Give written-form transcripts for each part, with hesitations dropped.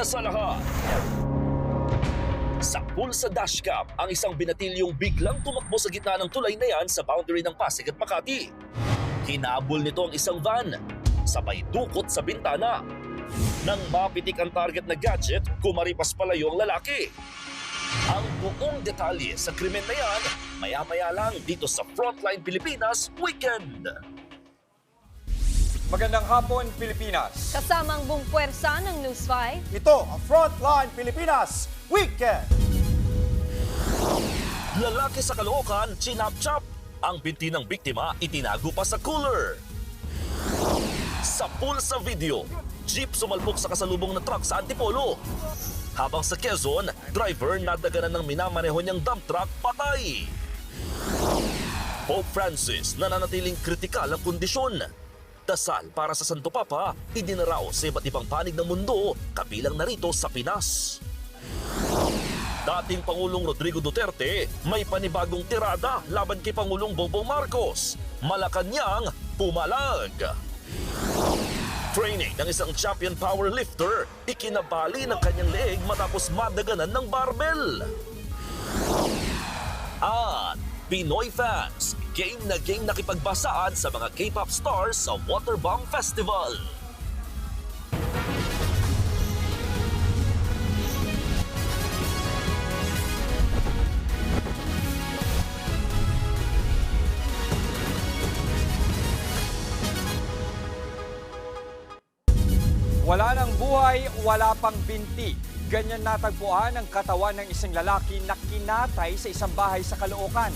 una sa lahat. Sa Pulsa Dashcam, ang isang binatilyong biglang tumakbo sa gitna ng tulay na yan sa boundary ng Pasig at Makati. Hinabol nito ang isang van, sabay dukot sa bintana. Nang mapitik ang target na gadget, kumaripas palayo ang lalaki. Ang buong detalye sa krimen na yan, maya-maya lang dito sa Frontline Pilipinas Weekend. Magandang hapon, Pilipinas. Kasamang buong puwersa ng News 5. Ito ang Frontline Pilipinas Weekend. Lalaki sa Caloocan, chinap-chap. Ang binti ng biktima itinago pa sa cooler. Sa Pulsa Video, jeep sumalpok sa kasalubong na truck sa Antipolo. Habang sa Quezon, driver nadaganan ng minamaneho niyang dump truck patay. Pope Francis nananatiling kritikal ang kondisyon. Dasal para sa Santo Papa, idinaraos sa iba't ibang panig ng mundo, kabilang narito sa Pinas. Dating Pangulong Rodrigo Duterte, may panibagong tirada laban kay Pangulong Bongbong Marcos. Malacanang pumalag. Training ng isang champion powerlifter, ikinabali ng kanyang leeg matapos madaganan ng barbell. At Pinoy fans, game na nakipagbasaan sa mga K-pop stars sa Waterbomb Festival. Wala ng buhay, wala pang binti. Ganyan natagpuan ang katawan ng isang lalaki na kinatay sa isang bahay sa Caloocan.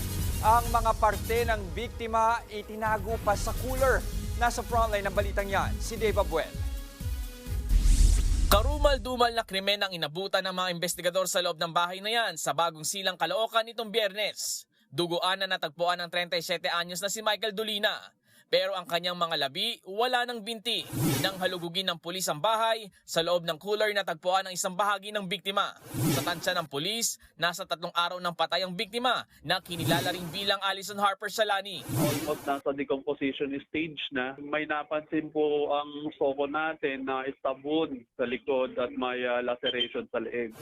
Ang mga parte ng biktima itinago pa sa cooler. Nasa frontline ng balitang yan, si Dave Abuel. Karumal-dumal na krimen ang inabutan ng mga investigador sa loob ng bahay na yan sa Bagong Silang, Caloocan nitong Biyernes. Duguan na natagpuan ng 37 anyos na si Michael Dolina. Pero ang kanyang mga labi, wala ng binti. Nang halugugin ng pulis ang bahay, sa loob ng cooler natagpuan ang isang bahagi ng biktima. Sa tansya ng pulis, nasa 3 araw ng patay ang biktima na kinilala rin bilang Alison Harper Salani. Almost nasa decomposition stage na. May napansin po ang soko natin na istabon sa likod at may laceration sa leeg.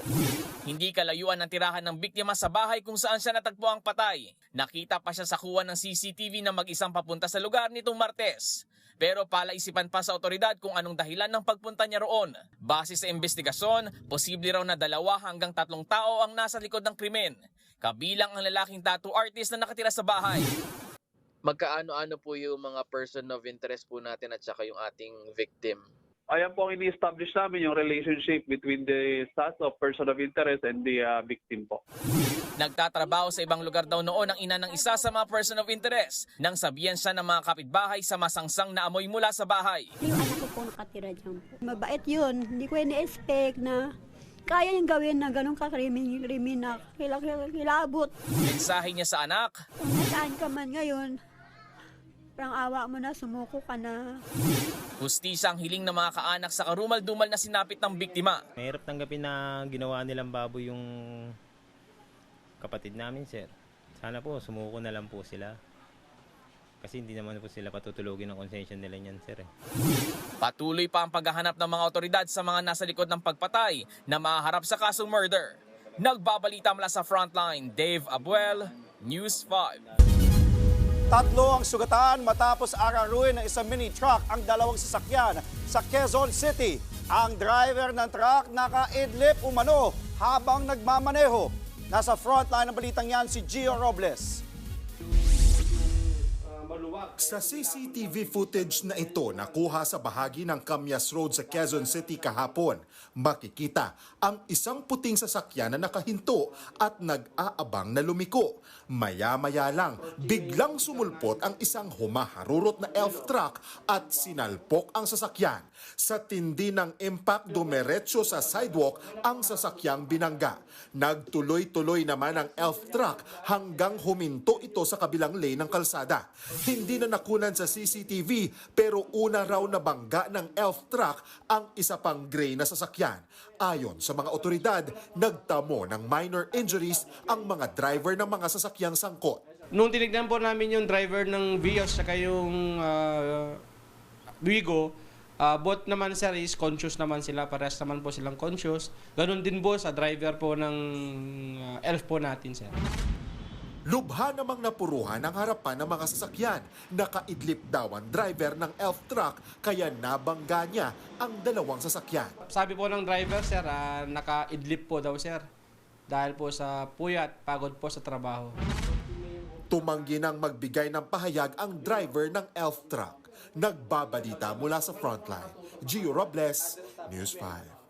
Hindi kalayuan ng tirahan ng biktima sa bahay kung saan siya natagpuang patay. Nakita pa siya sa kuha ng CCTV na mag-isang papunta sa lugar nitong Martes. Pero palaisipan pa sa otoridad kung anong dahilan ng pagpunta niya roon. Base sa investigasyon, posible raw na 2 hanggang 3 tao ang nasa likod ng krimen. Kabilang ang lalaking tattoo artist na nakatira sa bahay. Magkaano-ano po yung mga person of interest po natin at saka yung ating victim? Ayan po ang ini-establish namin yung relationship between the status of person of interest and the victim po. Nagtatrabaho sa ibang lugar daw noon ang ina ng isa sa mga person of interest nang sabihan siya ng mga kapitbahay sa masangsang na amoy mula sa bahay. Yung anak ko po nakatira dyan po. Mabait yun. Hindi ko ini-expect na kaya yung gawin na ganun kakrimin na kilabot. Mensahe niya sa anak. Kung nasaan ka man ngayon, parang awa mo na, sumuko ka na. Hustisya ang hiling ng mga kaanak sa karumal-dumal na sinapit ng biktima. Mahirap tanggapin na ginawa nilang baboy yung kapatid namin, sir. Sana po, sumuko na lang po sila. Kasi hindi naman po sila patutulugin ng konsensya nila niyan, sir. Patuloy pa ang paghahanap ng mga otoridad sa mga nasa likod ng pagpatay na maharap sa kasong murder. Nagbabalita mula sa Frontline, Dave Abuel, News 5. 3 ang sugatan matapos araruin ng isang mini truck ang 2 sasakyan sa Quezon City. Ang driver ng truck nakaidlip umano habang nagmamaneho. Nasa frontline ng balitang yan si Gio Robles. Sa CCTV footage na ito nakuha sa bahagi ng Camyas Road sa Quezon City kahapon, makikita ang isang puting sasakyan na nakahinto at nag-aabang na lumiko. Maya-maya lang, biglang sumulpot ang isang humaharurot na elf truck at sinalpok ang sasakyan. Sa tindi ng impact, dumiretso sa sidewalk ang sasakyang binangga. Nagtuloy-tuloy naman ang elf truck hanggang huminto ito sa kabilang lane ng kalsada. Hindi na nakunan sa CCTV pero una raw na bangga ng elf truck ang isa pang gray na sasakyan. Ayon sa mga otoridad, nagtamo ng minor injuries ang mga driver ng mga sasakyang sangkot. Nung tinignan po namin yung driver ng Vios saka yung Wigo, Both naman sir is conscious naman sila, parehas naman po silang conscious. Ganun din po sa driver po ng ELF po natin sir. Lubha namang napuruhan ang harapan ng mga sasakyan. Nakaidlip daw ang driver ng ELF truck kaya nabangga niya ang dalawang sasakyan. Sabi po ng driver sir, nakaidlip po daw sir. Dahil po sa puyat, pagod po sa trabaho. Tumanggi nang magbigay ng pahayag ang driver ng ELF truck. Nagbabalita mula sa frontline. Gio Robles, News 5.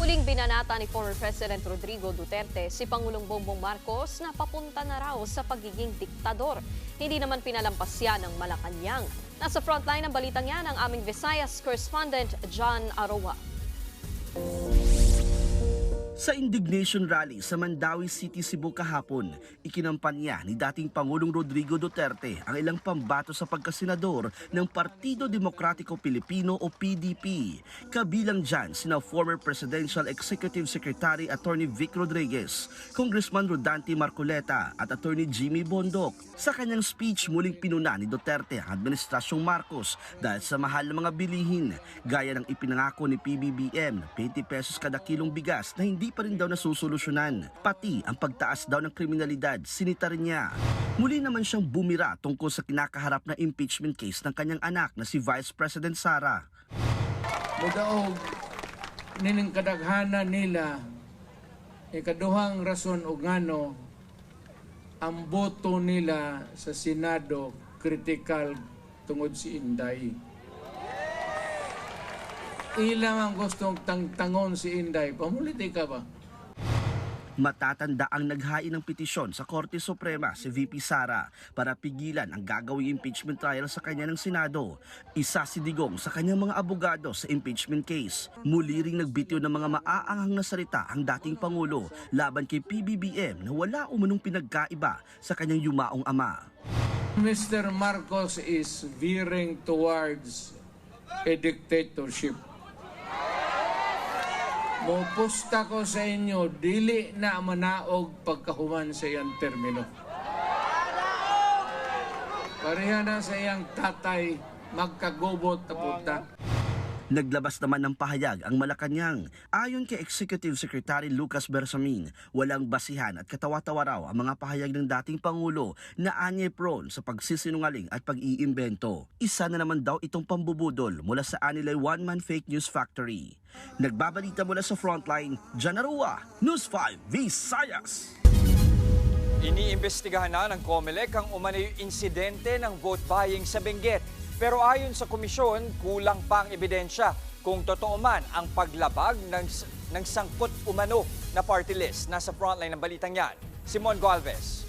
Muling binanata ni former President Rodrigo Duterte si Pangulong Bongbong Marcos na papunta na raw sa pagiging diktador. Hindi naman pinalampas yan ng Malacanang. Nasa frontline ng balitang yan ang aming Visayas correspondent John Aroa. Sa indignation rally sa Mandawi City, Cebu kahapon, ikinampanya ni dating Pangulong Rodrigo Duterte ang ilang pambato sa pagkasenador ng Partido Demokratiko Pilipino o PDP. Kabilang dyan sina former Presidential Executive Secretary Attorney Vic Rodriguez, Congressman Rodante Marcoleta at Attorney Jimmy Bondoc. Sa kanyang speech, muling pinuna ni Duterte ang Administrasyong Marcos dahil sa mahal na mga bilihin, gaya ng ipinangako ni PBBM, 20 pesos kada kilong bigas na hindi pa rin daw nasusolusyonan. Pati ang pagtaas daw ng kriminalidad, sinita rin niya. Muli naman siyang bumira tungkol sa kinakaharap na impeachment case ng kanyang anak na si Vice President Sara. Mudaog nining kadaghana nila ikaduhang rason og ngano ang boto nila sa Senado kritikal tungod si Inday. Ilang ang gustong tangtangon si Inday. Pamulitika ba? Matatanda ang naghain ng petisyon sa Korte Suprema si VP Sara para pigilan ang gagawing impeachment trial sa kanya ng Senado. Isa si Digong sa kanyang mga abogado sa impeachment case. Muli ring nagbitiw ng mga maaanghang na salita ang dating Pangulo laban kay PBBM na wala umanong pinagkaiba sa kanyang yumaong ama. Mr. Marcos is veering towards a dictatorship. Mupusta ko sa inyo, dili na manaog pagkahuman sa iyang termino. Pareha na sa iyang tatay, magkagubot na punta. Naglabas naman ng pahayag ang Malacanang. Ayon kay Executive Secretary Lucas Bersamin, walang basihan at katawa-tawa raw ang mga pahayag ng dating Pangulo na anye prone sa pagsisinungaling at pag-iimbento. Isa na naman daw itong pambubudol mula sa anilay one-man fake news factory. Nagbabalita mula sa frontline, John Arua, News 5 Visayas. Iniimbestigahan na ng COMELEC ang umano'y insidente ng vote buying sa Benguet. Pero ayon sa komisyon, kulang pa ang ebidensya kung totoo man ang paglabag ng sangkot umano na party list. Nasa frontline ng balitang yan, Simon Galvez.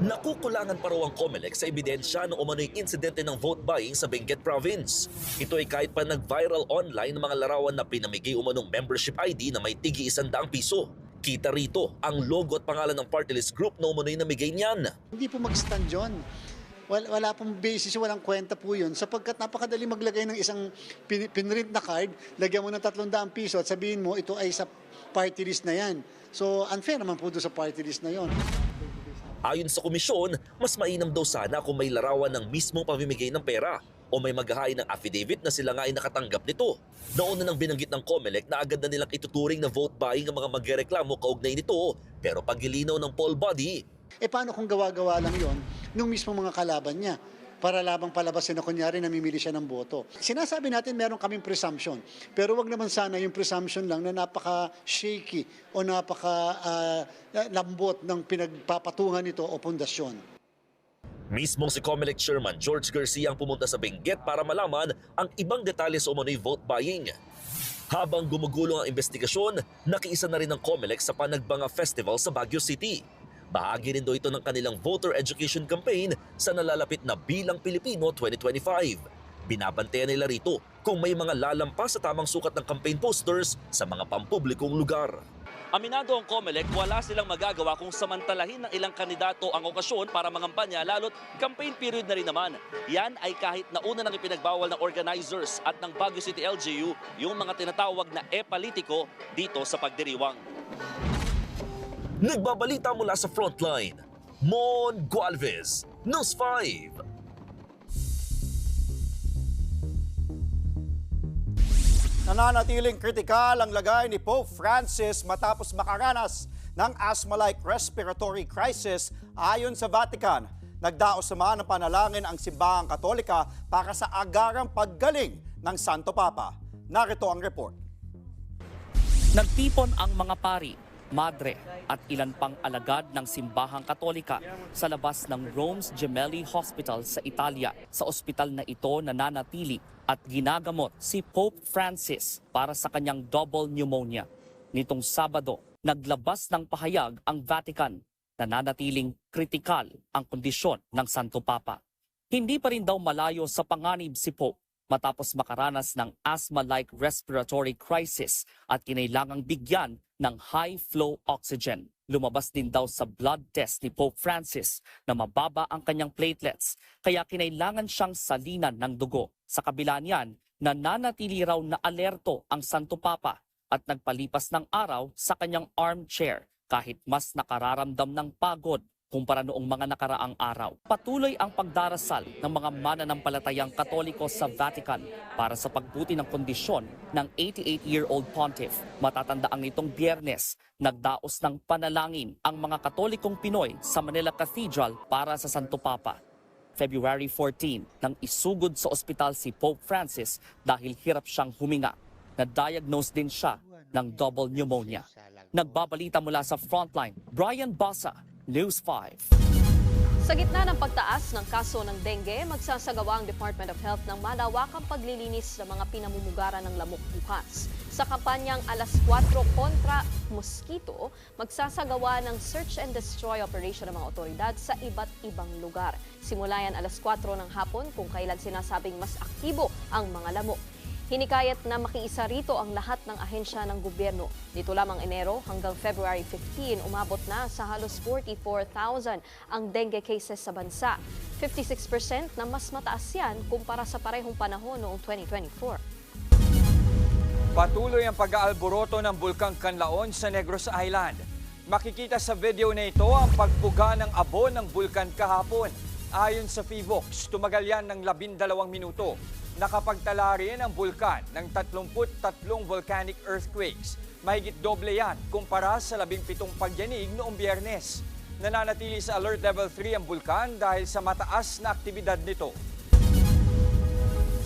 Nakukulangan pa raw ang COMELEC sa ebidensya ng umano'y insidente ng vote buying sa Benguet Province. Ito ay kahit pa nag-viral online ng mga larawan na pinamigay umanong membership ID na may tigi 100 piso. Kita rito ang logo at pangalan ng party list group na umano'y namigay niyan. Hindi po mag-stand yun. Wala pong basis, walang kwenta po yun. Sapagkat napakadali maglagay ng isang pinrint na card, lagyan mo ng 300 piso at sabihin mo ito ay sa party list na yan. So unfair naman po doon sa party list na yon. Ayon sa komisyon, mas mainam daw sana kung may larawan ng mismong pamimigay ng pera o may maghahain ng affidavit na sila nga ay nakatanggap nito. Nauna nang binanggit ng COMELEC na agad na nilang ituturing na vote buying ang mga magreklamo kaugnay nito. Pero paglilinaw ng poll body, Paano kung gawa-gawa lang yon nung mismo mga kalaban niya? Para labang palabasin na kunyari namimili siya ng boto. Sinasabi natin meron kaming presumption. Pero wag naman sana yung presumption lang na napaka-shaky o napaka-lambot ng pinagpapatungan nito o pundasyon. Mismong si COMELEC Chairman George Garcia ang pumunta sa Benguet para malaman ang ibang detalye sa umano'y vote buying. Habang gumugulong ang investigasyon, nakiisa na rin ang COMELEC sa Panagbanga Festival sa Baguio City. Bahagi rin daw ito ng kanilang voter education campaign sa nalalapit na Bilang Pilipino 2025. Binabantayan nila rito kung may mga lalampas sa tamang sukat ng campaign posters sa mga pampublikong lugar. Aminado ang COMELEC, wala silang magagawa kung samantalahin ng ilang kandidato ang okasyon para mangampanya lalo't campaign period na rin naman. Yan ay kahit nauna nang ipinagbawal ng organizers at ng Baguio City LGU yung mga tinatawag na e-politiko dito sa pagdiriwang. Nagbabalita mula sa Frontline, Mon Gualvez, News 5. Nananatiling kritikal ang lagay ni Pope Francis matapos makaranas ng asthma-like respiratory crisis ayon sa Vatican. Nagdaos naman ng panalangin ang simbahang Katolika para sa agarang paggaling ng Santo Papa. Narito ang report. Nagtipon ang mga pari, madre at ilan pang alagad ng simbahang Katolika sa labas ng Rome's Gemelli Hospital sa Italia. Sa ospital na ito nananatili at ginagamot si Pope Francis para sa kanyang double pneumonia. Nitong Sabado, naglabas ng pahayag ang Vatican na nanatiling kritikal ang kondisyon ng Santo Papa. Hindi pa rin daw malayo sa panganib si Pope matapos makaranas ng asthma-like respiratory crisis at kinailangang bigyan ng high-flow oxygen. Lumabas din daw sa blood test ni Pope Francis na mababa ang kanyang platelets kaya kinailangan siyang salinan ng dugo. Sa kabila niyan, nananatili raw na alerto ang Santo Papa at nagpalipas ng araw sa kanyang armchair kahit mas nakararamdam ng pagod kumpara noong mga nakaraang araw. Patuloy ang pagdarasal ng mga mananampalatayang Katoliko sa Vatican para sa pagbuti ng kondisyon ng 88-year-old pontiff. Matatandaang nitong Biyernes, nagdaos ng panalangin ang mga Katolikong Pinoy sa Manila Cathedral para sa Santo Papa. February 14, nang isugod sa ospital si Pope Francis dahil hirap siyang huminga. Na-diagnose din siya ng double pneumonia. Nagbabalita mula sa Frontline, Brian Basa, News 5. Sa gitna ng pagtaas ng kaso ng dengue, magsasagawa ang Department of Health ng malawakang paglilinis sa mga pinamumugaran ng lamok bukas. Sa kampanyang Alas 4 kontra Mosquito, magsasagawa ng search and destroy operation ng mga otoridad sa iba't ibang lugar. Simula yan alas 4 ng hapon kung kailan sinasabing mas aktibo ang mga lamok. Hinikayat na makiisa rito ang lahat ng ahensya ng gobyerno. Dito lamang Enero hanggang February 15, umabot na sa halos 44,000 ang dengue cases sa bansa. 56% na mas mataas yan kumpara sa parehong panahon noong 2024. Patuloy ang pag-aalboroto ng Bulkang Canlaon sa Negros Island. Makikita sa video na ito ang pagpuga ng abo ng bulkan kahapon. Ayon sa PHIVOX, tumagal yan ng 12 minuto. Nakapagtala rin ang bulkan ng 33 volcanic earthquakes. Mahigit doble yan kumpara sa 17 pagyanig noong Biyernes. Nananatili sa Alert Level 3 ang bulkan dahil sa mataas na aktibidad nito.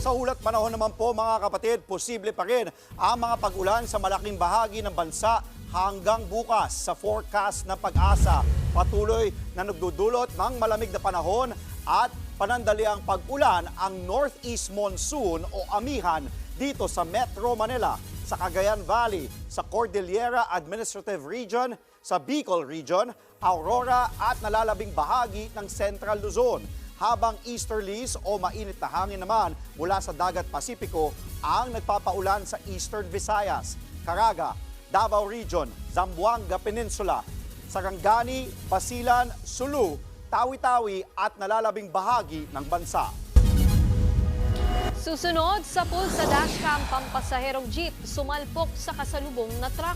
Sa ulat panahon naman po mga kapatid, posible pa rin ang mga pag-ulan sa malaking bahagi ng bansa hanggang bukas. Sa forecast ng Pag-asa, patuloy na nagdudulot ng malamig na panahon at panandaliang pag-ulan ang Northeast Monsoon o Amihan dito sa Metro Manila, sa Cagayan Valley, sa Cordillera Administrative Region, sa Bicol Region, Aurora at nalalabing bahagi ng Central Luzon. Habang easterlies o mainit na hangin naman mula sa Dagat Pasipiko ang nagpapaulan sa Eastern Visayas, Caraga, Davao Region, Zamboanga Peninsula, Sarangani, Basilan, Sulu, Tawi-Tawi at nalalabing bahagi ng bansa. Susunod sa pool sa dashcam, pampasaherong jeep sumalpok sa kasalubong na truck.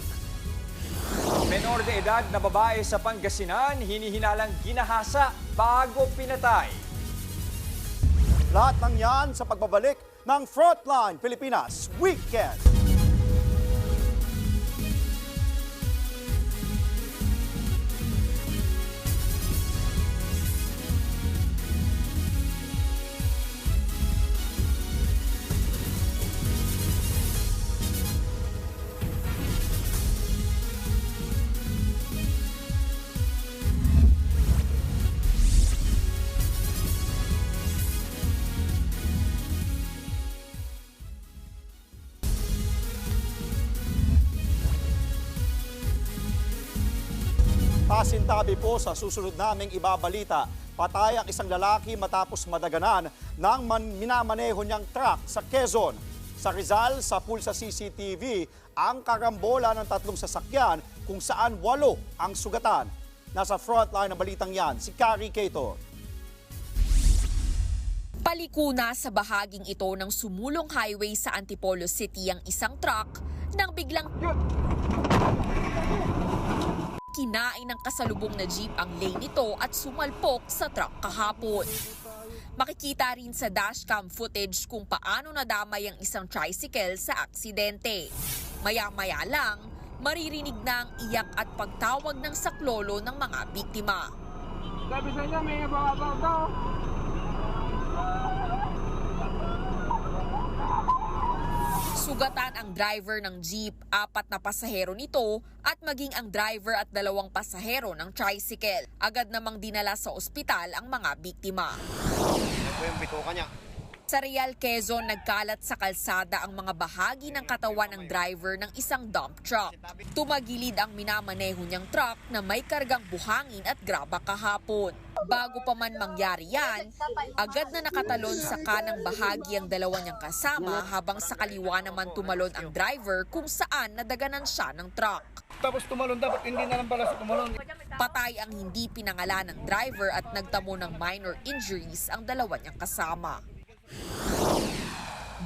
Menor de edad na babae sa Pangasinan, hinihinalang ginahasa bago pinatay. Lahat ng yan sa pagbabalik ng Frontline Pilipinas Weekend. Pasintabi po sa susunod naming ibabalita. Patay ang isang lalaki matapos madaganan ng minamaneho niyang truck sa Quezon. Sa Rizal, sa pulsa CCTV, ang karambola ng 3 sasakyan kung saan 8 ang sugatan. Nasa frontline ng balitang yan, si Carrie Cato. Palikuna sa bahaging ito ng sumulong highway sa Antipolo City ang isang truck nang biglang kinain ng kasalubong na jeep ang lane nito at sumalpok sa truck kahapon. Makikita rin sa dashcam footage kung paano nadamay ang isang tricycle sa aksidente. Maya-maya lang, maririnig na ang iyak at pagtawag ng saklolo ng mga biktima. Sabi sa inyo, may babaw daw. Sugatan ang driver ng jeep, 4 na pasahero nito at maging ang driver at 2 pasahero ng tricycle. Agad namang dinala sa ospital ang mga biktima. Sa Real, Quezon, nagkalat sa kalsada ang mga bahagi ng katawan ng driver ng isang dump truck. Tumagilid ang minamaneho niyang truck na may kargang buhangin at graba kahapon. Bago pa man mangyari yan, agad na nakatalon sa kanang bahagi ang 2 niyang kasama habang sa kaliwa naman tumalon ang driver kung saan nadaganan siya ng truck. Tapos tumalon, dapat hindi na lang pala sa tumalon. Patay ang hindi pinangalan ng driver at nagtamo ng minor injuries ang 2 niyang kasama.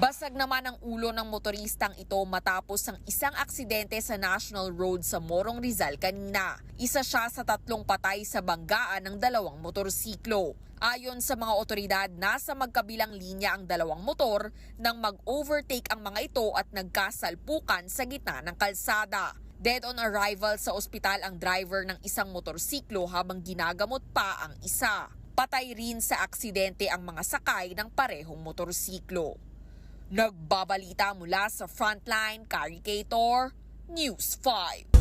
Basag naman ang ulo ng motoristang ito matapos ang isang aksidente sa National Road sa Morong, Rizal kanina. Isa siya sa 3 patay sa banggaan ng 2 motorsiklo. Ayon sa mga otoridad, nasa magkabilang linya ang 2 motor nang mag-overtake ang mga ito at nagkasalpukan sa gitna ng kalsada. Dead on arrival sa ospital ang driver ng isang motorsiklo habang ginagamot pa ang isa. Patay rin sa aksidente ang mga sakay ng parehong motorsiklo. Nagbabalita mula sa Frontline, Caricator, News 5.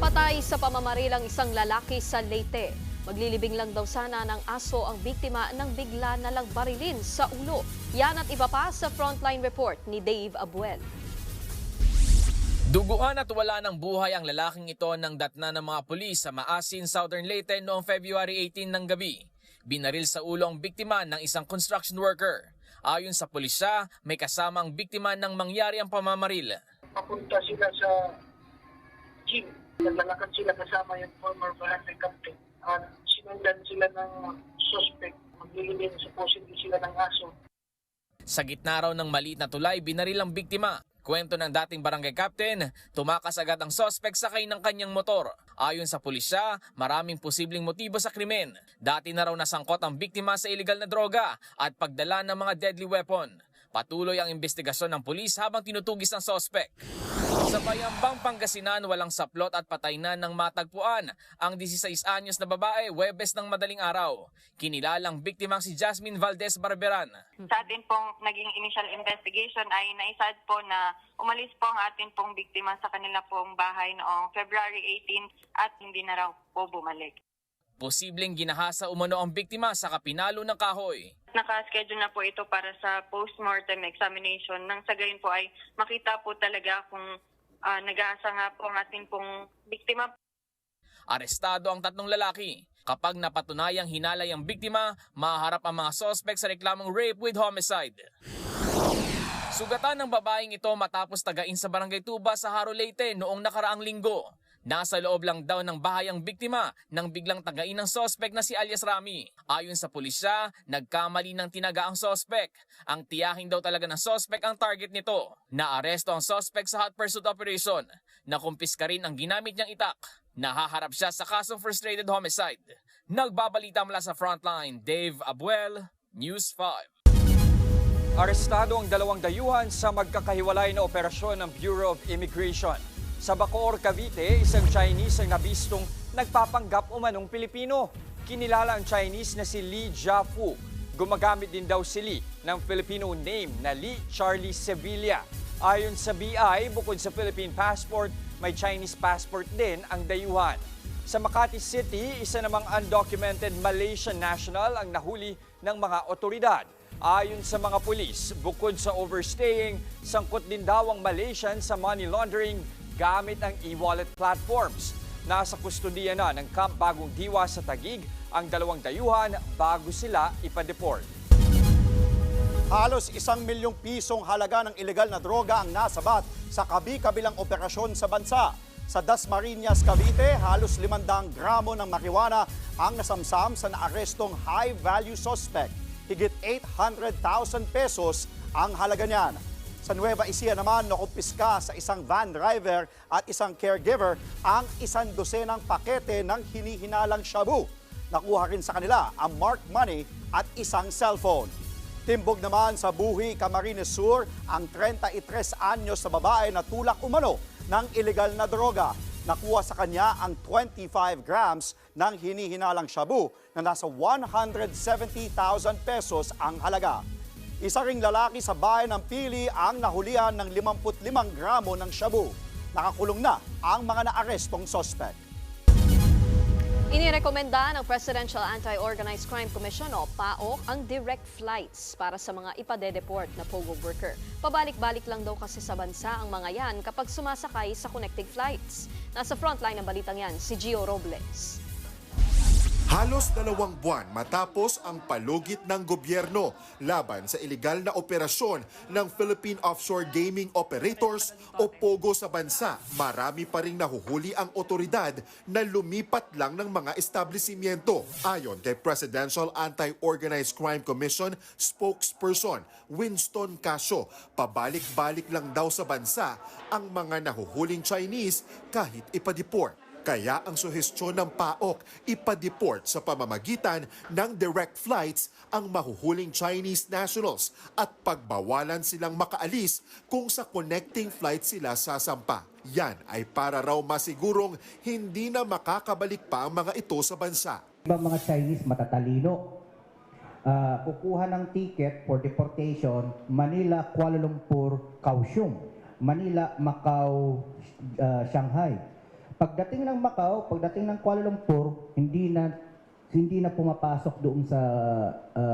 Patay sa pamamaril ang isang lalaki sa Leyte. Maglilibing lang daw sana ng aso ang biktima nang bigla na lang barilin sa ulo. Yan at iba pa sa Frontline Report ni Dave Abuel. Duguan at wala ng buhay ang lalaking ito nang datna ng mga pulis sa Maasin, Southern Leyte noong February 18 ng gabi. Binaril sa ulo ang biktima ng isang construction worker. Ayon sa pulisya, may kasama ang biktima nang mangyari ang pamamaril. Papunta sila sa gym. Naglalakad sila kasama yung former barangay captain. Sinundan sila ng suspect. Maglilibing supposedly sila ng aso. Sa gitna raw ng maliit na tulay, binaril ang biktima. Kwento ng dating barangay captain, tumakas agad ang suspect sakay ng kanyang motor. Ayon sa pulisya, maraming posibleng motibo sa krimen. Dati na raw nasangkot ang biktima sa iligal na droga at pagdala ng mga deadly weapon. Patuloy ang investigasyon ng pulis habang tinutugis ang suspect. Sa Bayambang, Pangasinan, walang saplot at patay na ng matagpuan ang 16 anyos na babae Huwebes ng madaling araw. Kinilalang biktimang si Jasmine Valdez Barberan. Sa atin pong naging initial investigation ay naisad po na umalis po ang atin pong biktima sa kanila pong bahay noong February 18 at hindi na raw po bumalik. Posibleng ginahasa umano ang biktima sa kapinalo ng kahoy. Naka-schedule na po ito para sa post-mortem examination. Nang sa gayon po ay makita po talaga kung nag-aasa nga po ang ating pong biktima. Arestado ang 3 lalaki. Kapag napatunayang hinalay ang biktima, mahaharap ang mga suspect sa reklamong rape with homicide. Sugatan ng babaeng ito matapos tagain sa Barangay Tuba sa Haro, Leyte noong nakaraang linggo. Nasa loob lang daw ng bahay ang biktima nang biglang tagain ng suspect na si alias Rami. Ayon sa pulisya, nagkamali ng tinaga ang suspect. Ang tiyahin daw talaga ng suspect ang target nito. Naaresto ang suspect sa hot pursuit operation. Nakumpiska rin ang ginamit niyang itak. Nahaharap siya sa kasong frustrated homicide. Nagbabalita mula sa Frontline, Dave Abuel, News 5. Arestado ang 2 dayuhan sa magkakahiwalay na operasyon ng Bureau of Immigration. Sa Bacoor, Cavite, isang Chinese ang nabistong nagpapanggap umanong Pilipino. Kinilala ang Chinese na si Li Jiafu. Gumagamit din daw si Li ng Filipino name na Li Charlie Sevilla. Ayon sa BI, bukod sa Philippine passport, may Chinese passport din ang dayuhan. Sa Makati City, isa namang undocumented Malaysian national ang nahuli ng mga otoridad. Ayon sa mga pulis, bukod sa overstaying, sangkot din daw ang Malaysian sa money laundering gamit ang e-wallet platforms. Nasa kustudiya na ng Camp Bagong Diwa sa Taguig ang 2 dayuhan bago sila ipa-deport. Halos 1 milyong pisong halaga ng ilegal na droga ang nasabat sa kabi-kabilang operasyon sa bansa. Sa Dasmariñas, Cavite, halos 500 gramo ng marijuana ang nasamsam sa naarestong high-value suspect. Higit 800,000 pesos ang halaga niyan. Sa Nueva Ecija naman, nakumpiska sa isang van driver at isang caregiver ang 100 pakete ng hinihinalang shabu. Nakuha rin sa kanila ang marked money at isang cellphone. Timbog naman sa Buhi, Camarines Sur ang 33 anyos na babae na tulak umano ng ilegal na droga. Nakuha sa kanya ang 25 grams ng hinihinalang shabu na nasa 170,000 pesos ang halaga. Isa ring lalaki sa bayan ng Pili ang nahulihan ng 55 gramo ng shabu. Nakakulong na ang mga naarestong sospek. Inirekomenda ng Presidential Anti-Organized Crime Commission o PAOC ang direct flights para sa mga ipadedeport na POGO worker. Pabalik-balik lang daw kasi sa bansa ang mga yan kapag sumasakay sa connecting flights. Nasa frontline ng balitang yan, si Gio Robles. Halos 2 buwan matapos ang palugit ng gobyerno laban sa ilegal na operasyon ng Philippine Offshore Gaming Operators o POGO sa bansa, marami pa ring nahuhuli ang otoridad na lumipat lang ng mga establishmento. Ayon kay Presidential Anti-Organized Crime Commission spokesperson Winston Casio, pabalik-balik lang daw sa bansa ang mga nahuhuling Chinese kahit ipadeport. Kaya ang suhestyon ng PAOC, ipadeport sa pamamagitan ng direct flights ang mahuhuling Chinese nationals at pagbawalan silang makaalis kung sa connecting flight sila sasampa. Yan ay para raw masigurong hindi na makakabalik pa ang mga ito sa bansa. Ibang mga Chinese matatalino, kukuha ng ticket for deportation, Manila, Kuala Lumpur, Kaohsiung, Manila, Macau, Shanghai. Pagdating ng Macau, pagdating ng Kuala Lumpur, hindi na pumapasok doon sa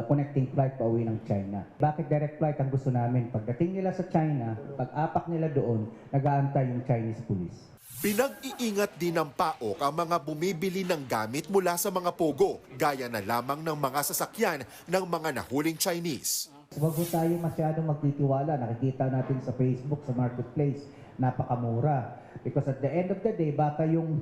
connecting flight pauwi ng China. Bakit direct flight ang gusto namin? Pagdating nila sa China, pag-apak nila doon, nag-aantay yung Chinese police. Pinag-iingat din ng PAOC ang mga bumibili ng gamit mula sa mga POGO, gaya na lamang ng mga sasakyan ng mga nahuling Chinese. Huwag po tayo masyadong magtitiwala. Nakikita natin sa Facebook, sa marketplace, napakamura. Because at the end of the day, baka yung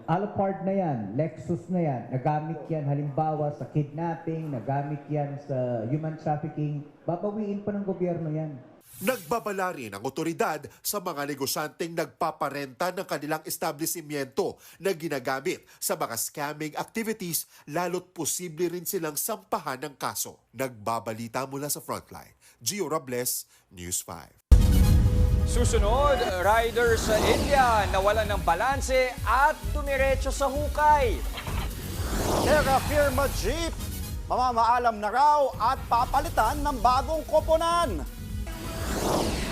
Alphard na yan, Lexus na yan, nagamit yan halimbawa sa kidnapping, nagamit yan sa human trafficking, babawiin pa ng gobyerno yan. Nagbabala rin ang otoridad sa mga negosyanteng nagpaparenta ng kanilang establishmento na ginagamit sa mga scamming activities, lalo't posible rin silang sampahan ng kaso. Nagbabalita mula sa Frontline, Gio Robles, News 5. Susunod, rider sa India nawalan ng balanse at dumiretso sa hukay. Terra Firma Jeep, mamamaalam na raw at papalitan ng bagong koponan.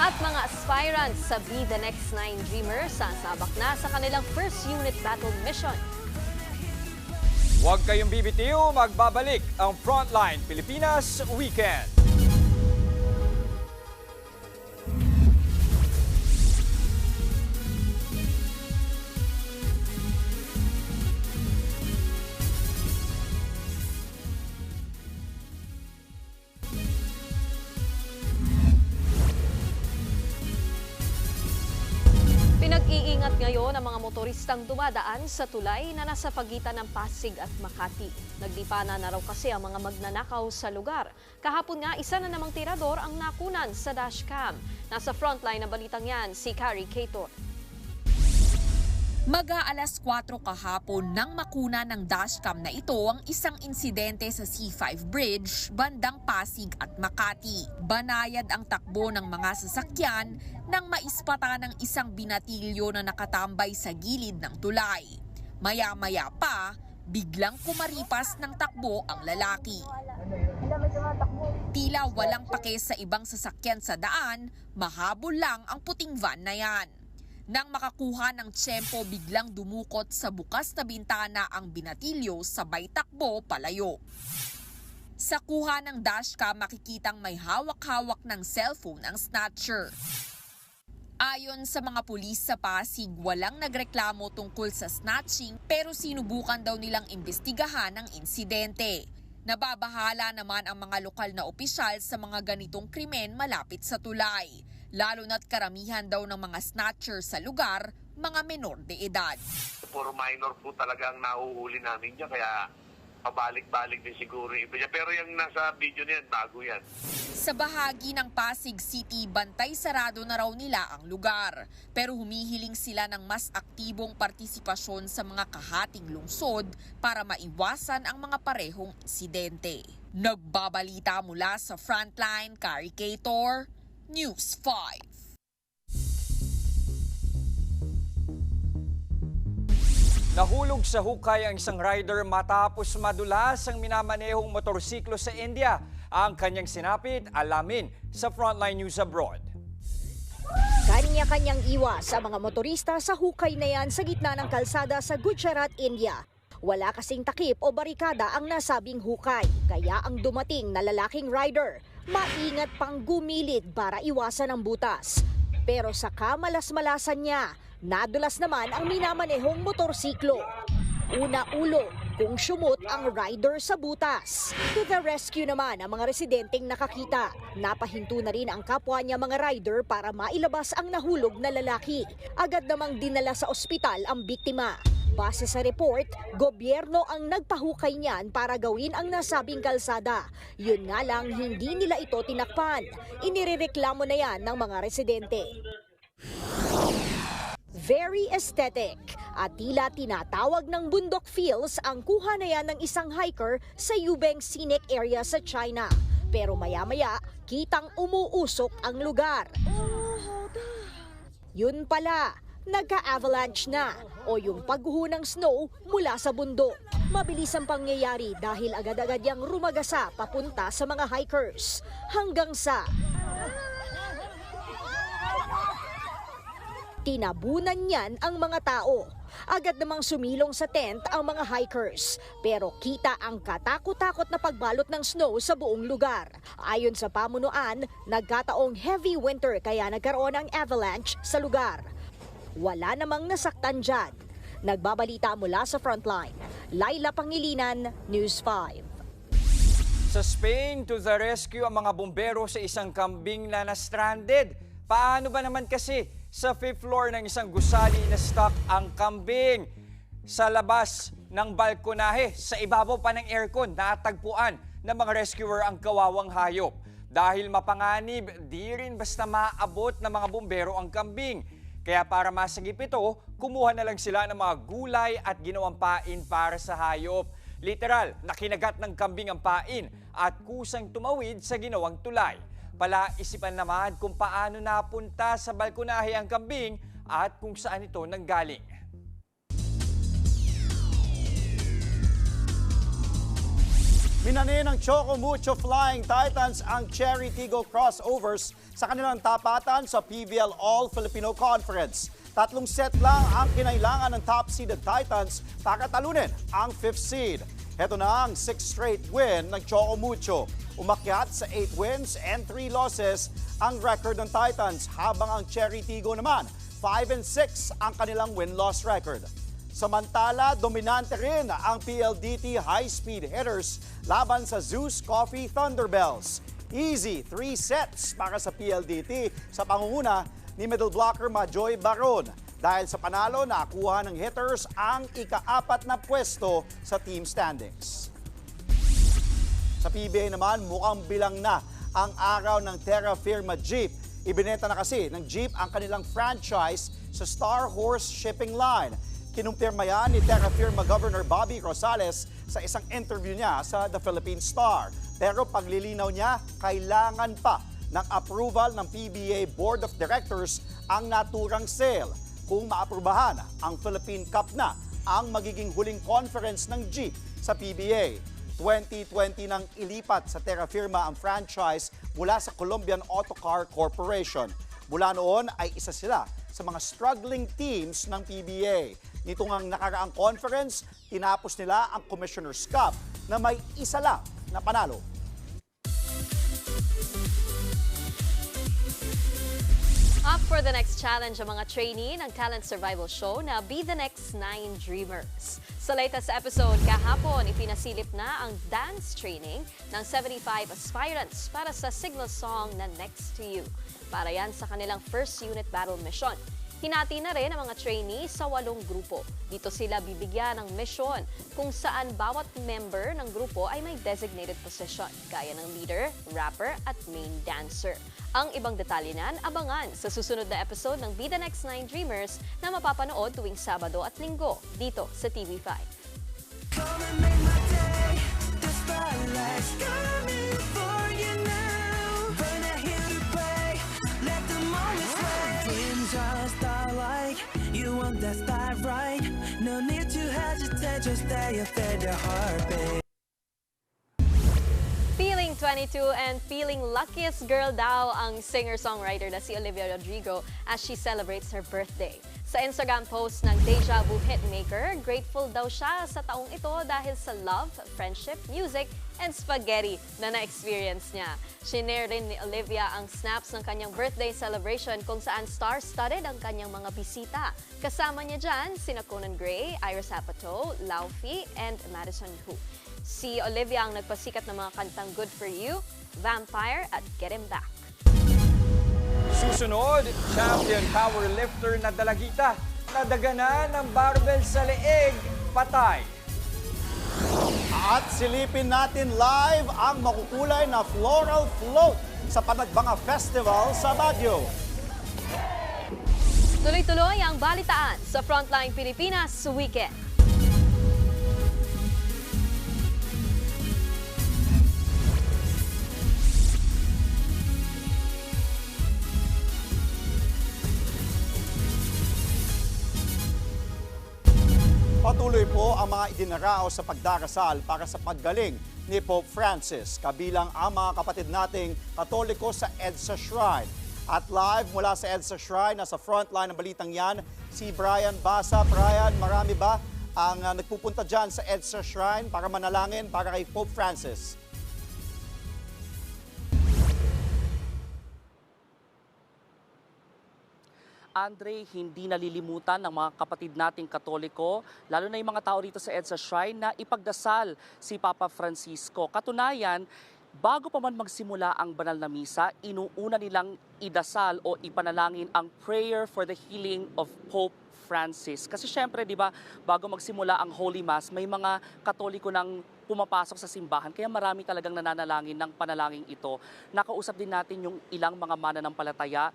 At mga aspirants sa Be The Next 9 Dreamers sasabak na sa kanilang first unit battle mission. Huwag kayong bibitiw, magbabalik ang Frontline Pilipinas Weekend. Pinag-iingat ngayon ang mga motoristang dumadaan sa tulay na nasa pagitan ng Pasig at Makati. Nagdipana na raw kasi ang mga magnanakaw sa lugar. Kahapon nga, isa na namang tirador ang nakunan sa dashcam. Nasa frontline ng balitang yan, si Carrie Cator. Mag-aalas 4 kahapon nang makuna ng dashcam na ito ang isang insidente sa C5 Bridge, bandang Pasig at Makati. Banayad ang takbo ng mga sasakyan nang maispata ng isang binatilyo na nakatambay sa gilid ng tulay. Maya-maya pa, biglang kumaripas ng takbo ang lalaki. Tila walang pake sa ibang sasakyan sa daan, mahabol lang ang puting van na yan. Nang makakuha ng tiyempo, biglang dumukot sa bukas na bintana ang binatilyo sabay takbo palayo. Sa kuha ng dashcam, makikitang may hawak-hawak ng cellphone ang snatcher. Ayon sa mga pulis sa Pasig, walang nagreklamo tungkol sa snatching pero sinubukan daw nilang imbestigahan ang insidente. Nababahala naman ang mga lokal na opisyal sa mga ganitong krimen malapit sa tulay. Lalo na't karamihan daw ng mga snatcher sa lugar, mga menor de edad. Puro minor po talaga ang nahuhuli namin dyan, kaya pabalik-balik din siguro yung iba niya. Pero yung nasa video niyan, bago yan. Sa bahagi ng Pasig City, bantay sarado na raw nila ang lugar. Pero humihiling sila ng mas aktibong partisipasyon sa mga kahating lungsod para maiwasan ang mga parehong insidente. Nagbabalita mula sa Frontline, Caricator, News 5. Nahulog sa hukay ang isang rider matapos madulas ang minamanehong motorsiklo sa India. Ang kanyang sinapit, alamin sa Frontline News Abroad. Kanya-kanyang iwas sa mga motorista sa hukay na yan sa gitna ng kalsada sa Gujarat, India. Wala kasing takip o barikada ang nasabing hukay, kaya ang dumating na lalaking rider, maingat pang gumilid para iwasan ang butas. Pero sa kamalas-malasan niya, nadulas naman ang minamanehong motorsiklo. Una ulo kung sumut ang rider sa butas. To the rescue naman ang mga residenteng nakakita. Napahinto na rin ang kapwa niya mga rider para mailabas ang nahulog na lalaki. Agad namang dinala sa ospital ang biktima. Base sa report, gobyerno ang nagpahukay niyan para gawin ang nasabing kalsada. Yun nga lang, hindi nila ito tinakpan. Inirereklamo na yan ng mga residente. Very aesthetic at tila tinatawag ng bundok feels ang kuha na yan ng isang hiker sa Yubeng Scenic Area sa China. Pero maya-maya, kitang umuusok ang lugar. Yun pala, nagka-avalanche na o yung pagguho ng snow mula sa bundok. Mabilis ang pangyayari dahil agad-agad yang rumagasa papunta sa mga hikers. Hanggang sa tinabunan niyan ang mga tao. Agad namang sumilong sa tent ang mga hikers. Pero kita ang katakot-takot na pagbalot ng snow sa buong lugar. Ayon sa pamunuan, nagkataong heavy winter kaya nagkaroon ng avalanche sa lugar. Wala namang nasaktan dyan. Nagbabalita mula sa Frontline, Laila Pangilinan, News 5. Sa Spain, to the rescue ang mga bumbero sa isang kambing na na-stranded. Paano ba naman kasi sa 5th floor ng isang gusali na stuck ang kambing? Sa labas ng balkonahe, sa ibabaw pa ng aircon, natagpuan ng mga rescuer ang kawawang hayop. Dahil mapanganib, di rin basta maabot ng mga bumbero ang kambing. Kaya para masagip ito, kumuha na lang sila ng mga gulay at ginawang pain para sa hayop. Literal, nakinagat ng kambing ang pain at kusang tumawid sa ginawang tulay. Palaisipan naman kung paano napunta sa balkonahe ang kambing at kung saan ito nanggaling. Minanin ng Choco Mucho Flying Titans ang Cherry Tigo crossovers sa kanilang tapatan sa PBL All-Filipino Conference. 3 set lang ang kinailangan ng top-seeded Titans para talunin ang 5th seed. Ito na ang 6th straight win ng Choco Mucho. Umakyat sa 8 wins and 3 losses ang record ng Titans, habang ang Cherry Tigo naman 5-6 ang kanilang win-loss record. Samantala, dominante rin ang PLDT high-speed hitters laban sa Zeus Coffee Thunderbells. Easy 3 sets para sa PLDT sa pangunguna ni middle blocker Majoy Baron. Dahil sa panalo, nakuha ng hitters ang ika-4 na pwesto sa team standings. Sa PBA naman, mukhang bilang na ang araw ng Terra Firma Jeep. Ibinenta na kasi ng Jeep ang kanilang franchise sa Star Horse Shipping Line. Kinumpirma yan ni Terra Firma Governor Bobby Rosales sa isang interview niya sa The Philippine Star. Pero paglilinaw niya, kailangan pa ng approval ng PBA Board of Directors ang naturang sale. Kung maaprubahan, ang Philippine Cup na ang magiging huling conference ng Jeep sa PBA. 2020 nang ilipat sa Terra Firma ang franchise mula sa Colombian Autocar Corporation. Mula noon ay isa sila sa mga struggling teams ng PBA. Nito ngang nakaraang conference, tinapos nila ang Commissioner's Cup na may isa lang na panalo. Up for the next challenge ang mga trainee ng talent survival show na Be the Next 9 Dreamers. Sa latest episode kahapon, ipinasilip na ang dance training ng 75 aspirants para sa signal song na Next to You. Para yan sa kanilang first unit battle mission. Hinati na rin ang mga trainee sa 8 grupo. Dito sila bibigyan ng misyon kung saan bawat member ng grupo ay may designated position, gaya ng leader, rapper at main dancer. Ang ibang detalye nan, abangan sa susunod na episode ng Be The Next 9 Dreamers na mapapanood tuwing Sabado at Linggo dito sa TV5. Feeling 22 and feeling luckiest girl daw ang singer-songwriter na si Olivia Rodrigo as she celebrates her birthday. Sa Instagram post ng Deja Vu hitmaker, grateful daw siya sa taong ito dahil sa love, friendship, music, and spaghetti na na-experience niya. Shinare rin ni Olivia ang snaps ng kanyang birthday celebration kung saan star-studded ang kanyang mga bisita. Kasama niya dyan sina Conan Gray, Iris Apatow, Laufey, and Madison Hu. Si Olivia ang nagpasikat ng mga kantang Good For You, Vampire, at Get Him Back. Susunod, champion powerlifter na dalagita. Nadaganan ng barbell sa leeg, patay. At silipin natin live ang makukulay na floral float sa Panagbanga Festival sa Baguio. Tuloy-tuloy ang balitaan sa Frontline Pilipinas Weekend. Patuloy po ang mga idinaraos sa pagdarasal para sa paggaling ni Pope Francis, kabilang ang mga kapatid nating Katoliko sa EDSA Shrine. At live mula sa EDSA Shrine, nasa frontline ng balitang yan, si Brian Basa. Brian, marami ba ang nagpupunta dyan sa EDSA Shrine para manalangin para kay Pope Francis? Andre, hindi nalilimutan ng mga kapatid nating Katoliko, lalo na yung mga tao rito sa EDSA Shrine, na ipagdasal si Papa Francisco. Katunayan, bago pa man magsimula ang banal na misa, inuuna nilang idasal o ipanalangin ang prayer for the healing of Pope Francis. Kasi syempre, di ba, bago magsimula ang Holy Mass, may mga Katoliko nang pumapasok sa simbahan, kaya marami talagang nananalangin ng panalangin ito. Nakausap din natin yung ilang mga mananampalataya.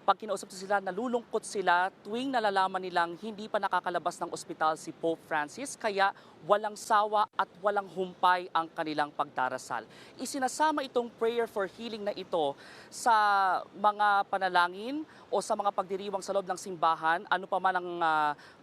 Pag kinausap sila, nalulungkot sila tuwing nalalaman nilang hindi pa nakakalabas ng ospital si Pope Francis, kaya walang sawa at walang humpay ang kanilang pagdarasal. Isinasama itong prayer for healing na ito sa mga panalangin o sa mga pagdiriwang sa loob ng simbahan, ano pa man ang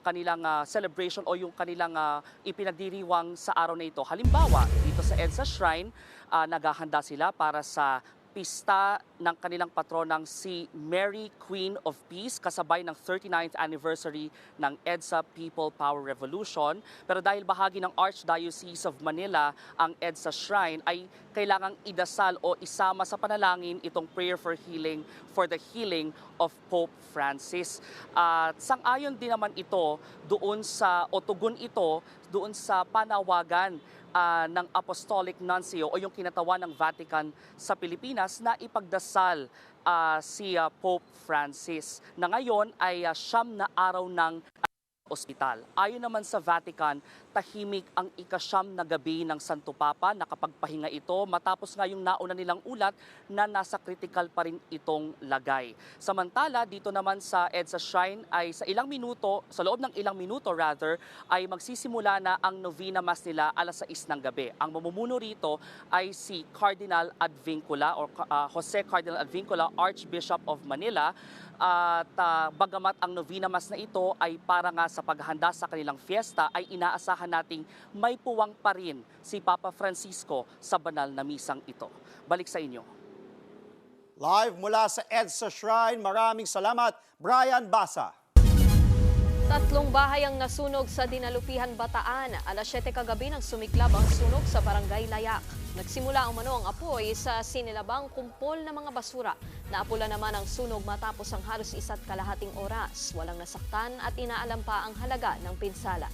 kanilang celebration o yung kanilang ipinagdiriwang sa araw na ito. Halimbawa, dito sa EDSA Shrine, naghahanda sila para sa pista ng kanilang patronang si Mary Queen of Peace, kasabay ng 39th anniversary ng EDSA People Power Revolution. Pero dahil bahagi ng Archdiocese of Manila ang EDSA Shrine, ay kailangang idasal o isama sa panalangin itong prayer for healing for the healing of Pope Francis. At sang-ayon din naman ito doon sa, o tugon ito doon sa panawagan ng Apostolic Nuncio o yung kinatawan ng Vatican sa Pilipinas na ipagdasal si Pope Francis na ngayon ay 9 na araw ng ospital. Ayon naman sa Vatican, tahimik ang ika-9 na gabi ng Santo Papa, nakapagpahinga ito matapos nga yung nauna nilang ulat na nasa critical pa rin itong lagay. Samantala, dito naman sa EDSA Shrine ay sa loob ng ilang minuto ay magsisimula na ang Novena Mass nila alas 6 ng gabi. Ang mamumuno rito ay si Cardinal Advincula or Jose Cardinal Advincula, Archbishop of Manila. At bagamat ang Novena Mass na ito ay para nga sa paghahanda sa kanilang fiesta, ay inaasahan nating may puwang pa rin si Papa Francisco sa banal na misang ito. Balik sa inyo. Live mula sa EDSA Shrine, maraming salamat, Brian Basa. 3 bahay ang nasunog sa Dinalupihan, Bataan. Alas 7 kagabi nang sumiklab ang sunog sa Barangay Layak. Nagsimula umano ang apoy sa sinilabang kumpol na mga basura. Naapula naman ang sunog matapos ang halos 1.5 oras. Walang nasaktan at inaalam pa ang halaga ng pinsala.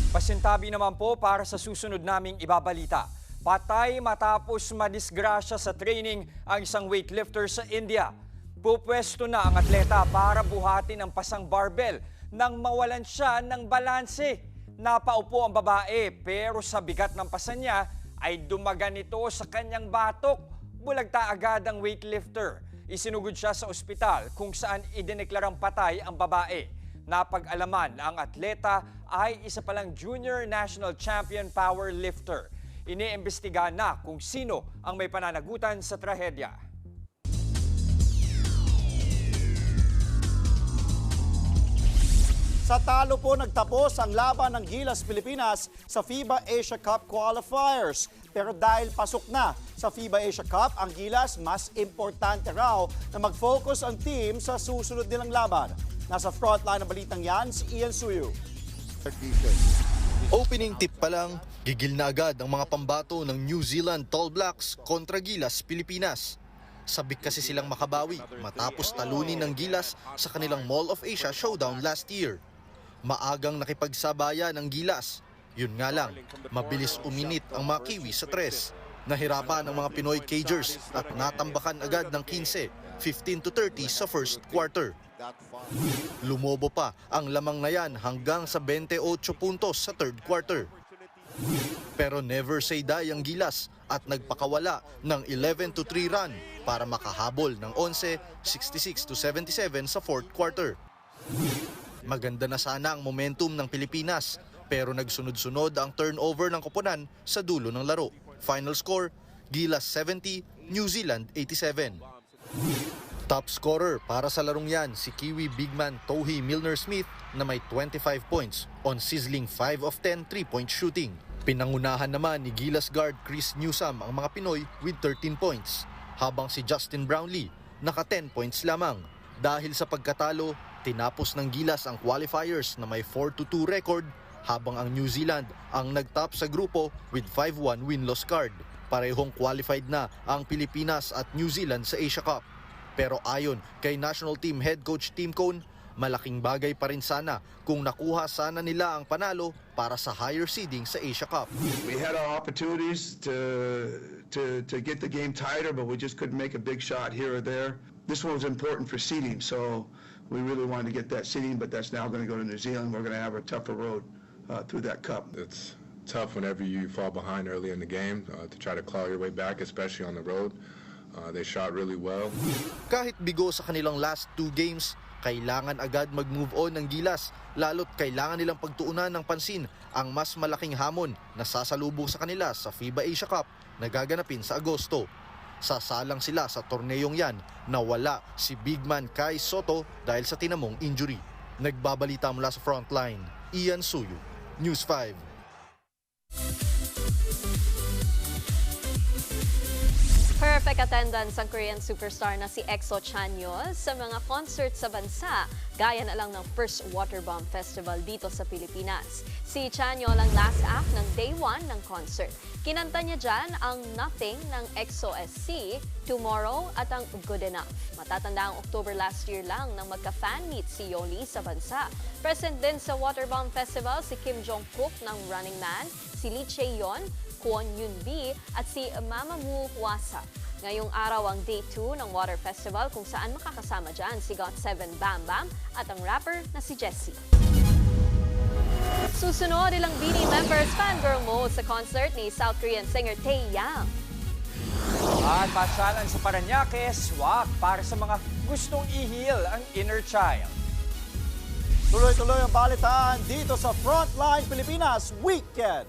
Pasintabi naman po para sa susunod naming ibabalita. Patay matapos madisgrasya sa training ang isang weightlifter sa India. Pupwesto na ang atleta para buhatin ang pasang barbell nang mawalan siya ng balanse. Napaupo ang babae pero sa bigat ng pasa niya ay dumagan ito sa kanyang batok. Bulagta agad ang weightlifter. Isinugod siya sa ospital kung saan idineklarang patay ang babae. Napag-alaman na ang atleta ay isa palang junior national champion powerlifter. Iniimbestiga na kung sino ang may pananagutan sa trahedya. Sa talo po nagtapos ang laban ng Gilas Pilipinas sa FIBA Asia Cup qualifiers. Pero dahil pasok na sa FIBA Asia Cup, ang Gilas mas importante raw na mag-focus ang team sa susunod nilang laban. Nasa frontline ng balitang yan si Ian Suyu. Opening tip pa lang, gigil na agad ang mga pambato ng New Zealand Tall Blacks kontra Gilas Pilipinas. Sabik kasi silang makabawi matapos talunin ng Gilas sa kanilang Mall of Asia showdown last year. Maagang nakipagsabaya ng Gilas. Yun nga lang, mabilis uminit ang mga Kiwi sa tres. Nahirapan ang mga Pinoy Cagers at natambakan agad ng 15-30 sa first quarter. Lumobo pa ang lamang na yan hanggang sa 28 puntos sa third quarter. Pero never say die ang Gilas at nagpakawala ng 11-3 run para makahabol ng 11, 66-77 sa fourth quarter. Maganda na sana ang momentum ng Pilipinas pero nagsunod-sunod ang turnover ng koponan sa dulo ng laro. Final score, Gilas 70, New Zealand 87. Top scorer para sa larong yan si Kiwi bigman Tohi Milner-Smith na may 25 points on sizzling 5 of 10 3-point shooting. Pinangunahan naman ni Gilas guard Chris Newsome ang mga Pinoy with 13 points, habang si Justin Brownlee naka 10 points lamang. Dahil sa pagkatalo, tinapos ng Gilas ang qualifiers na may 4-2 record, habang ang New Zealand ang nagtop sa grupo with 5-1 win-loss card. Parehong qualified na ang Pilipinas at New Zealand sa Asia Cup. Pero ayon kay National Team Head Coach Tim Cone, malaking bagay pa rin sana kung nakuha sana nila ang panalo para sa higher seeding sa Asia Cup. We had our opportunities to get the game tighter, but we just couldn't make a big shot here or there. This one was important for seeding, so we really wanted to get that seeding, but that's now going to go to New Zealand. We're going to have a tougher road through that cup. It's tough whenever you fall behind early in the game to try to claw your way back, especially on the road. They shot really well. Kahit bigo sa kanilang last 2 games, kailangan agad mag-move on ng Gilas, lalo't kailangan nilang pagtuunan ng pansin ang mas malaking hamon na sasalubong sa kanila sa FIBA Asia Cup na gaganapin sa Agosto. Sasalang sila sa torneyong yan na wala si bigman Kai Soto dahil sa tinamong injury. Nagbabalita mula sa frontline, Ian Suyu, News 5. Perfect attendance ang Korean superstar na si EXO Chanyeol sa mga concert sa bansa, gaya na lang ng first water bomb festival dito sa Pilipinas. Si Chanyeol ang last act ng day 1 ng concert. Kinanta niya dyan ang Nothing ng EXO SC, Tomorrow at ang Good Enough. Matatanda ang October last year lang nang magka-fan meet si Yoli sa bansa. Present din sa water bomb festival si Kim Jong-kook ng Running Man, si Lee Chae-yeon, Kwon Yoon-bi at si Mamamoo Hwasa. Ngayong araw ang Day 2 ng Water Festival kung saan makakasama dyan si GOT7 Bam Bam at ang rapper na si Jessie. Susunod, ilang BINI members fangirl mode sa concert ni South Korean singer Tae Yang. At pasyalan sa Parañaque, swak para sa mga gustong i-heal ang inner child. Tuloy-tuloy ang balitaan dito sa Frontline Pilipinas Weekend.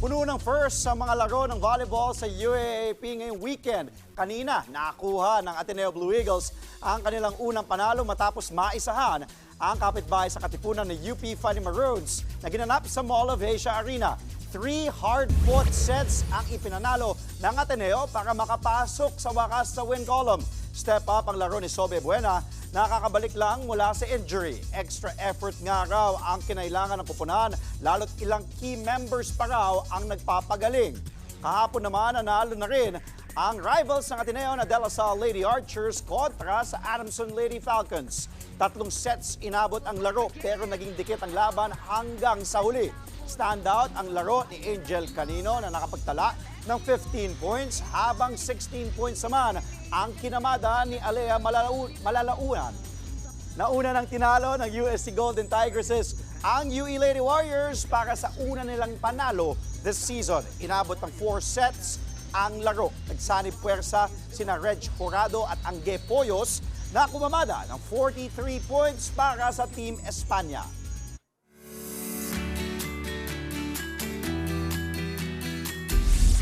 Puno ng first sa mga laro ng volleyball sa UAAP ngayong weekend. Kanina, nakakuha ng Ateneo Blue Eagles ang kanilang unang panalo matapos maisahan ang kapitbahay sa Katipunan ng UP Fighting Maroons na ginanap sa Mall of Asia Arena. 3 hard-fought sets ang ipinanalo ng Ateneo para makapasok sa wakas sa win column. Step up ang laro ni Sobe Buena nakakabalik lang mula sa injury. Extra effort nga raw ang kinailangan ng pupunan, lalo't ilang key members pa raw ang nagpapagaling. Kahapon naman, nanalo na rin ang rivals ng Ateneo na De La Salle Lady Archers kontra sa Adamson Lady Falcons. 3 sets inabot ang laro pero naging dikit ang laban hanggang sa huli. Standout ang laro ni Angel Canino na nakapagtala ng 15 points habang 16 points naman ang kinamada ni Alea Malalaunan. Nauna ng tinalo ng USC Golden Tigresses ang UE Lady Warriors para sa una nilang panalo this season. Inabot ng 4 sets ang laro. Nagsanib puwersa sina Reg Jurado at Angge Poyos na kumamada ng 43 points para sa Team Espanya.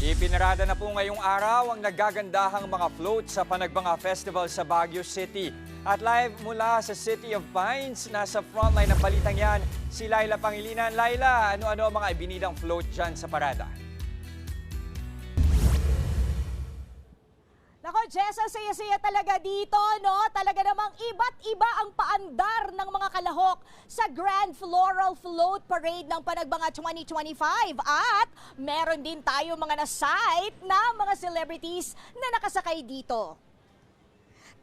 Ipinarada na po ngayong araw ang nagagandahang mga float sa Panagbanga Festival sa Baguio City. At live mula sa City of Pines, nasa frontline ng balitang yan, si Laila Pangilinan. Laila, ano-ano ang mga ibinidang float dyan sa parada? Nako, Jess, ang saya-saya talaga dito, no? Talaga namang iba't iba ang paandar ng mga kalahok sa Grand Floral Float Parade ng Panagbanga 2025. At meron din tayo mga na-sight na mga celebrities na nakasakay dito.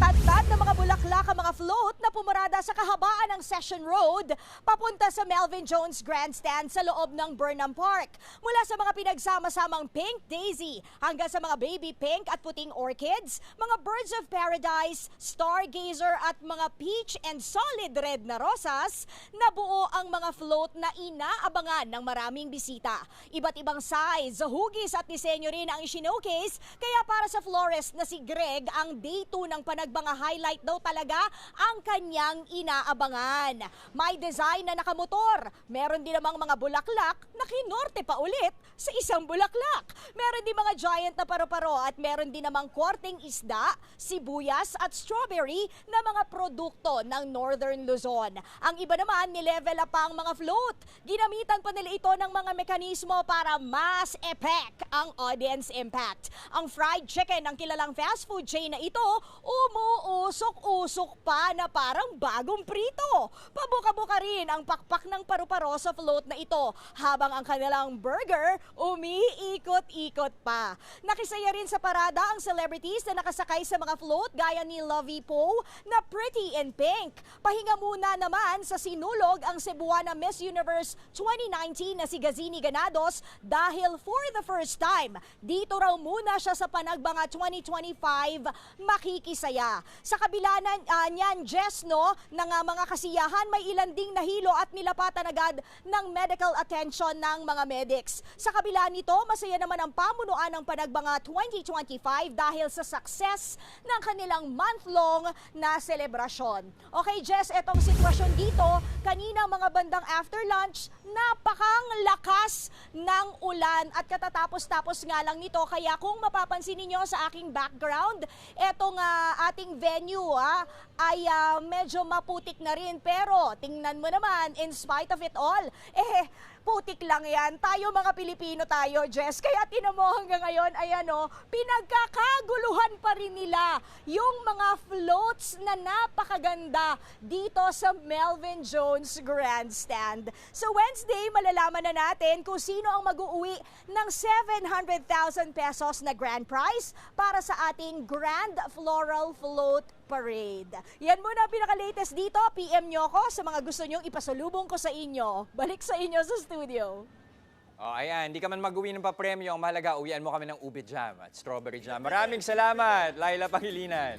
Tad-tad na mga bulaklak ang mga float na pumarada sa kahabaan ng Session Road papunta sa Melvin Jones Grandstand sa loob ng Burnham Park. Mula sa mga pinagsama-samang pink daisy hanggang sa mga baby pink at puting orchids, mga birds of paradise, stargazer at mga peach and solid red na rosas, nabuo ang mga float na inaabangan ng maraming bisita. Iba't ibang size, hugis at disenyo rin ang isinowcase, kaya para sa florist na si Greg, ang day 2 ng Panagbanga highlight daw talaga ang kanyang inaabangan. May design na nakamotor. Meron din namang mga bulaklak na kinorte pa ulit sa isang bulaklak. Meron din mga giant na paru-paro at meron din namang korteng isda, sibuyas at strawberry na mga produkto ng Northern Luzon. Ang iba naman, nilevel up pa ang mga float. Ginamitan pa nila ito ng mga mekanismo para mas effect ang audience impact. Ang fried chicken ng kilalang fast food chain na ito, umuusok-usok pa na parang bagong prito. Pabuka-buka rin ang pakpak ng paru-paro sa float na ito habang ang kanilang burger umiikot-ikot pa. Nakisaya rin sa parada ang celebrities na nakasakay sa mga float gaya ni Lovie Poe na pretty in pink. Pahinga muna naman sa sinulog ang Cebuana Miss Universe 2019 na si Gazini Ganados dahil for the first time, dito raw muna siya sa Panagbanga 2025 makikisaya. Sa kabila niyan, Jess, no, ng mga kasiyahan, may ilan ding nahilo at nilapatan agad ng medical attention ng mga medics. Sa kabila nito, masaya naman ang pamunuan ng Panagbanga 2025 dahil sa success ng kanilang month-long na selebrasyon. Okay, Jess, etong sitwasyon dito, kanina mga bandang after lunch, napakang lakas ng ulan at katatapos-tapos nga lang nito. Kaya kung mapapansin niyo sa aking background, etong ating venue ay medyo maputik na rin. Pero tingnan mo naman, in spite of it all, putik lang yan. Tayo mga Pilipino tayo, Jess. Kaya tinan mo hanggang ngayon, ayan pinagkakaguluhan pa rin nila yung mga floats na napakaganda dito sa Melvin Jones Grandstand. So Wednesday, malalaman na natin kung sino ang mag-uuwi ng 700,000 pesos na grand prize para sa ating Grand Floral Float Parade. Yan muna ang pinaka-latest dito. PM nyo ko sa mga gusto nyong ipasalubong ko sa inyo. Balik sa inyo sa studio. Oh, ayan, hindi ka man mag-uwi ng papremyo. Ang mahalaga, uwian mo kami ng ube jam at strawberry jam. Maraming salamat, Laila Pangilinan.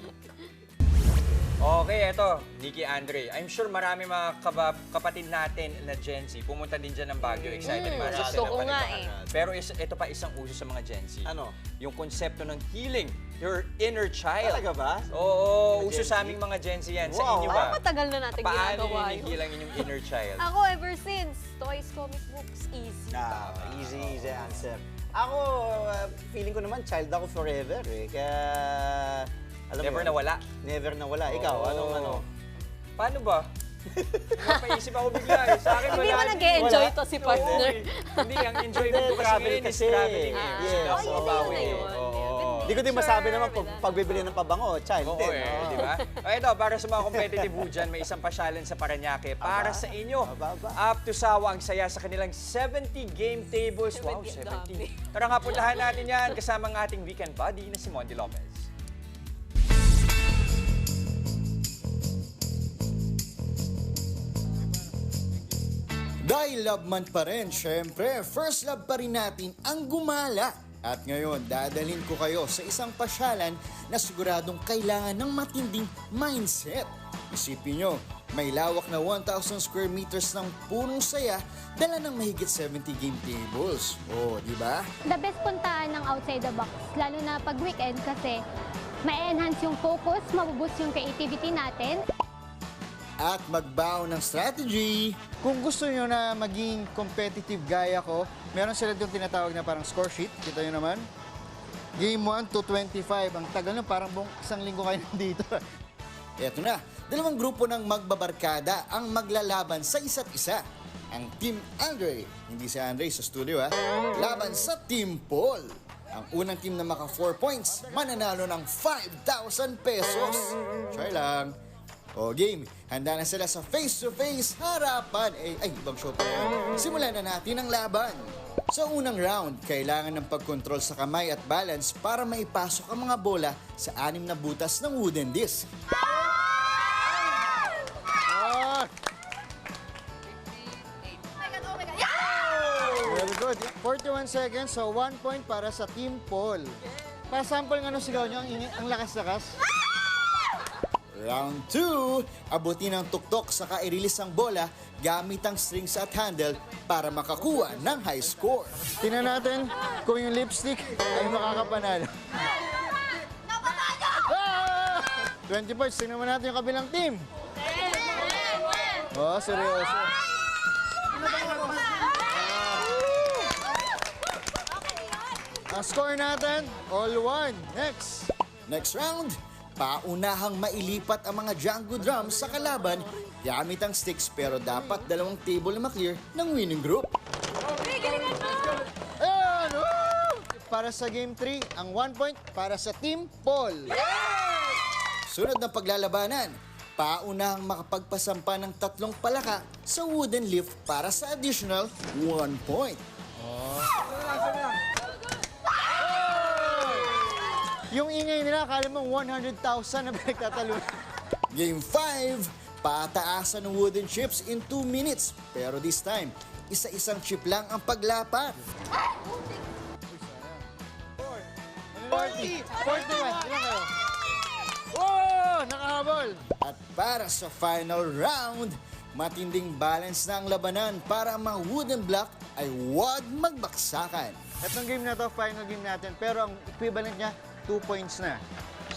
Okay, eto, Nikki Andre. I'm sure marami mga kapatid natin na Gen Z pumunta din dyan ng Baguio. Excited ba? Gusto ko nga Pero ito pa isang uso sa mga Gen Z. Ano? Yung konsepto ng healing your inner child. Talaga ba? Oo, uso sa aming mga Gen Z yan. Sa inyo ba? Matagal na natin ginagawa yun. Paano hinihilang inyong inner child? Ako ever since, toys, comic books, easy. Easy answer. Ako, feeling ko naman child ako forever Kaya... Never nawala? Never nawala. Ikaw, anong? Paano ba? Napaisip ako bigla Sa akin hindi mo nag-enjoy to si partner. Hindi, ang enjoyment ko kasi ngayon is traveling Yes. Yun na yun. Di ko din masabi naman pagbibili ng pabango, child Oo, din. di ba? Ito, para sa mga competitive ho dyan, may isang pasyalan sa Parañaque para sa inyo. Up to sawa ang saya sa kanilang 70 game tables. Wow, 70. Tara nga, puntahan natin yan kasama ang ating weekend buddy na si Monty Lopez. Dahil love month pa rin, syempre, first love pa rin natin ang gumala. At ngayon, dadalhin ko kayo sa isang pasyalan na siguradong kailangan ng matinding mindset. Isipin nyo, may lawak na 1,000 square meters ng punong saya, dala ng mahigit 70 game tables. Oh, di ba? The best puntaan ng outside the box, lalo na pag weekend kasi ma-enhance yung focus, mabuboost yung creativity natin. At magbaon ng strategy. Kung gusto nyo na maging competitive gaya ko, meron sila yung tinatawag na parang score sheet. Kita nyo naman. Game 1 to 25. Ang tagal nyo, parang buong isang linggo kayo nandito. Eto na, dalawang grupo ng magbabarkada ang maglalaban sa isa't isa. Ang Team Andre, hindi si Andre sa studio laban sa Team Paul. Ang unang team na maka 4 points, mananalo ng 5,000 pesos. Try lang. O game, handa na sila sa face-to-face harapan. Ibang show pa yan. Simulan na natin ang laban. Sa unang round, kailangan ng pagkontrol sa kamay at balance para maipasok ang mga bola sa 6 na butas ng wooden disc. Very good. 41 seconds, so 1 point para sa Team Paul. Para sample ng sigaw nyo, ang lakas-lakas. Round 2, abutin ang tuktok saka i-release ang bola gamit ang strings at handle para makakuha ng high score. Tingnan natin kung yung lipstick ay makakapanalo. 20 points, tingnan mo natin yung kabilang team. Oh, seryoso. Ang score natin, all 1. Next round, paunahang mailipat ang mga Django drums sa kalaban gamit ang sticks pero dapat 2 table na maklear ng winning group. Para sa Game 3, ang 1 point para sa Team Paul. Sunod na paglalabanan, paunahang makapagpasampa ng 3 palaka sa wooden lift para sa additional 1 point. Yung ingay nila, akala mo 100,000 na pinagtatalunan. Game 5, pataasan ng wooden chips in 2 minutes. Pero this time, isa-isang chip lang ang paglapat. 40, 41, ilan kayo? Oh, nakahabol! At para sa final round, matinding balance na ang labanan para ang mga wooden block ay huwag magbaksakan. Itong game na to, final game natin, pero ang equivalent niya, 2 points na.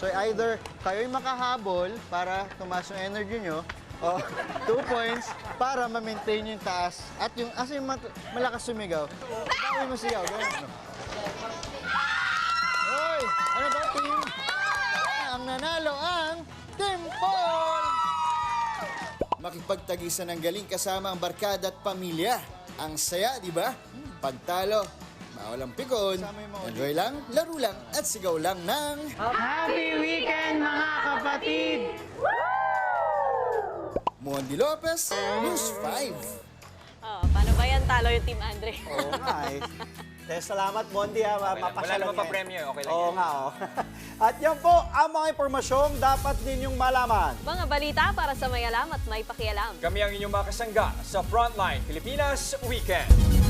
So either kayo'y makahabol para tumaas yung energy nyo, o 2 points para ma-maintain yung taas. At yung, yung malakas sumigaw, bawin mo sigaw. Hoy! Ano ba, team? Ang nanalo ang Team Paul! Makipagtagisan ng galing kasama ang barkada at pamilya. Ang saya, di ba? Pagtalo, mawalang pikon, enjoy lang, laro lang, at sigaw lang ng Happy Weekend, mga kapatid! Monty Lopez, News 5. Paano ba yan? Talo yung Team Andre. Oo nga eh. Salamat, Monty. Wala naman pa premyo. Okay lang Oo yan. nga. At yan po ang mga impormasyong dapat ninyong malaman. Mga balita para sa may alam at may pakialam. Kami ang inyong makasangga sa Frontline Pilipinas Weekend.